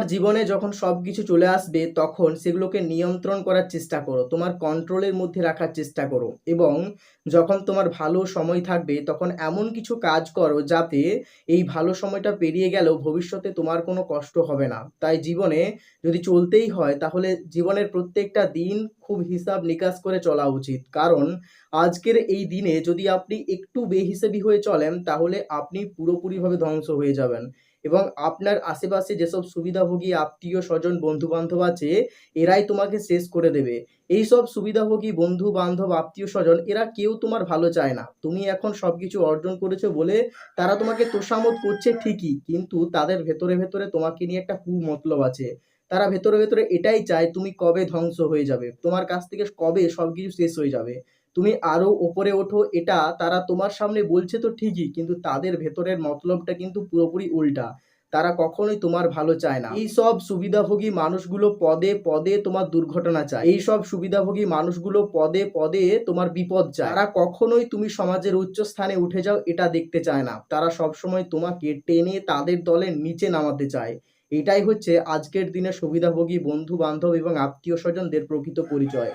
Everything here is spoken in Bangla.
জীবনে যখন সবকিছু চলে আসবে তখন সেগুলোকে নিয়ন্ত্রণ করার চেষ্টা করো। তোমার কন্ট্রোলের মধ্যে রাখার চেষ্টা করো এবং যখন তোমার ভালো সময় থাকবে তখন এমন কিছু কাজ করো যাতে এই ভালো সময়টা পেরিয়ে গেলেও ভবিষ্যতে তোমার কোনো কষ্ট হবে না। তাই জীবনে যদি চলতেই হয় তাহলে জীবনের প্রত্যেকটা দিন খুব হিসাব নিকাশ করে চলা উচিত। কারণ আজকের এই দিনে যদি আপনি একটু বেহিসাবি হয়ে চলেন তাহলে আপনি পুরোপুরিভাবে ধ্বংস হয়ে যাবেন। এবং আপনার আশেপাশে যেসব সুবিধাভোগী আত্মীয়-স্বজন, বন্ধু-বান্ধব আছে, এরাই তোমাকে শেষ করে দেবে। এইসব সুবিধাভোগী বন্ধু-বান্ধব, আত্মীয়-স্বজন এরা কেউ তোমার ভালো চায় না। তুমি এখন সবকিছু অর্জন করেছো বলে তারা তোমাকে তোষামোদ করছে ঠিকই, কিন্তু তাদের ভেতরে, ভেতরে তোমাকে নিয়ে একটা কুমতলব আছে। তারা ভেতরে, ভেতরে এটাই চায় তুমি কবে ধ্বংস হয়ে যাবে। তোমার কাছ থেকে কবে সবকিছু শেষ হয়ে যাবে। তুমি আরো ওপরে ওঠো এটা তারা তোমার সামনে বলছে তো ঠিকই, কিন্তু তাদের ভেতরের মতলবটা কিন্তু পুরোপুরি উল্টা। তারা কখনোই তোমার ভালো চায় না। এইসব সুবিধাভোগী মানুষগুলো পদে, পদে তোমার দুর্ঘটনা চায়। এইসব সুবিধাভোগী মানুষগুলো পদে, পদে তোমার বিপদ চায়। তারা কখনোই তুমি সমাজের উচ্চ স্থানে উঠে যাও এটা দেখতে চায় না। তারা সবসময় তোমাকে টেনে তাদের দলের নিচে নামাতে চায়। এটাই হচ্ছে আজকের দিনে সুবিধাভোগী বন্ধু-বান্ধব এবং আত্মীয়-স্বজনদের প্রকৃত পরিচয়।